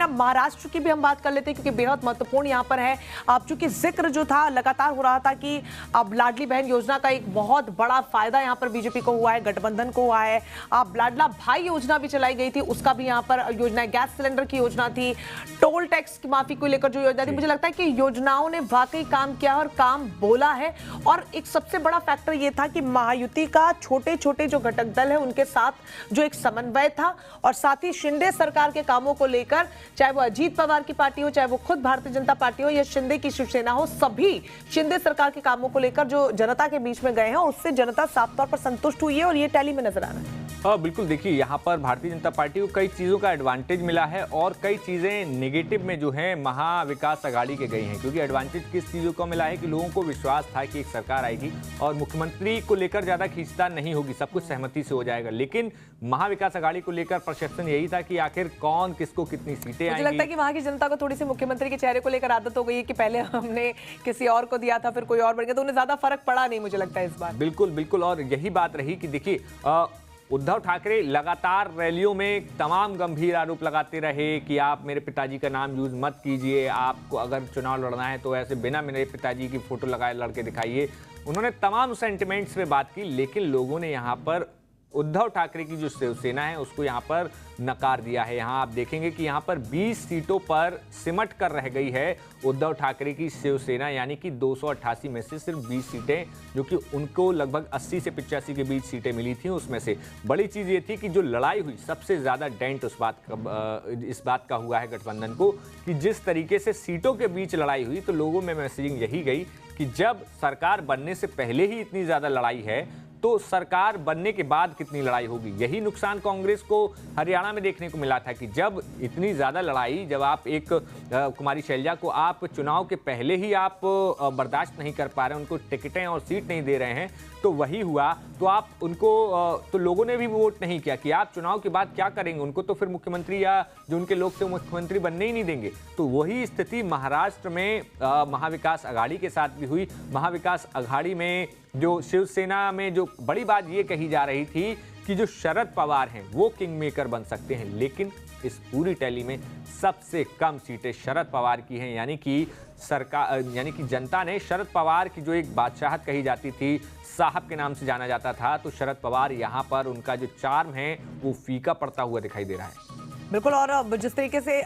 लेकिन अब महाराष्ट्र की भी हम बात कर लेते हैं, क्योंकि बेहद महत्वपूर्ण यहाँ पर है। अब चूंकि जिक्र जो था लगातार हो रहा था कि अब लाडली बहन योजना का एक बहुत बड़ा फायदा यहाँ पर बीजेपी को हुआ है, गठबंधन को हुआ है। अब लाडला भाई योजना भी चलाई गई थी, उसका भी यहाँ पर योजना, गैस सिलेंडर की योजना थी, टोल टैक्स की माफी को लेकर जो योजना थी। मुझे लगता है कि योजनाओं ने वाकई काम किया और काम बोला है। और एक सबसे बड़ा फैक्टर ये था कि महायुति का छोटे छोटे जो घटक दल है उनके साथ जो एक समन्वय था, और साथ ही शिंदे सरकार के कामों को लेकर, चाहे वो अजीत पवार की पार्टी हो, चाहे वो खुद भारतीय जनता पार्टी हो या शिंदे की शिवसेना हो, सभी शिंदे सरकार के कामों को लेकर जो जनता के बीच में गए हैं, उससे जनता साफ तौर पर संतुष्ट हुई है और ये टैली में नजर आ रहा है। बिल्कुल, देखिए यहाँ पर भारतीय जनता पार्टी को कई चीज़ों का एडवांटेज मिला है और कई चीज़ें नेगेटिव में जो है महाविकास अघाड़ी के गई हैं। क्योंकि एडवांटेज किस चीज़ों का मिला है कि लोगों को विश्वास था कि एक सरकार आएगी और मुख्यमंत्री को लेकर ज़्यादा खींचतान नहीं होगी, सब कुछ सहमति से हो जाएगा। लेकिन महाविकास अघाड़ी को लेकर परसेप्शन यही था कि आखिर कौन किसको कितनी सीटें आएंगी। मुझे लगता है कि वहाँ की जनता को थोड़ी सी मुख्यमंत्री के चेहरे को लेकर आदत हो गई है कि पहले हमने किसी और को दिया था, फिर कोई और बन गया, तो उन्हें ज्यादा फर्क पड़ा नहीं मुझे लगता है इस बार। बिल्कुल बिल्कुल, और यही बात रही कि देखिए उद्धव ठाकरे लगातार रैलियों में तमाम गंभीर आरोप लगाते रहे कि आप मेरे पिताजी का नाम यूज मत कीजिए, आपको अगर चुनाव लड़ना है तो ऐसे बिना मेरे पिताजी की फोटो लगाए लड़के दिखाइए। उन्होंने तमाम सेंटिमेंट्स पे बात की, लेकिन लोगों ने यहाँ पर उद्धव ठाकरे की जो शिवसेना है उसको यहाँ पर नकार दिया है। यहाँ आप देखेंगे कि यहाँ पर 20 सीटों पर सिमट कर रह गई है उद्धव ठाकरे की शिवसेना, यानी कि 288 में से सिर्फ 20 सीटें, जो कि उनको लगभग 80 से 85 के बीच सीटें मिली थी। उसमें से बड़ी चीज़ ये थी कि जो लड़ाई हुई, सबसे ज़्यादा डेंट इस बात का हुआ है गठबंधन को कि जिस तरीके से सीटों के बीच लड़ाई हुई, तो लोगों में मैसेजिंग यही गई कि जब सरकार बनने से पहले ही इतनी ज़्यादा लड़ाई है तो सरकार बनने के बाद कितनी लड़ाई होगी। यही नुकसान कांग्रेस को हरियाणा में देखने को मिला था कि जब इतनी ज़्यादा लड़ाई, जब आप एक कुमारी शैलजा को आप चुनाव के पहले ही आप बर्दाश्त नहीं कर पा रहे, उनको टिकटें और सीट नहीं दे रहे हैं, तो वही हुआ। तो आप उनको तो लोगों ने भी वोट नहीं किया कि आप चुनाव के बाद क्या करेंगे, उनको तो फिर मुख्यमंत्री या जो उनके लोग थे मुख्यमंत्री बनने ही नहीं देंगे। तो वही स्थिति महाराष्ट्र में महाविकास अघाड़ी के साथ भी हुई। महाविकास अघाड़ी में जो शिवसेना में जो बड़ी बात ये कही जा रही थी कि जो शरद पवार हैं वो किंग मेकर बन सकते हैं, लेकिन इस पूरी टैली में सबसे कम सीटें शरद पवार की हैं। यानी कि जनता ने शरद पवार की जो एक बादशाहत कही जाती थी, साहब के नाम से जाना जाता था, तो शरद पवार यहाँ पर उनका जो चार्म है वो फीका पड़ता हुआ दिखाई दे रहा है। बिल्कुल, और जिस तरीके से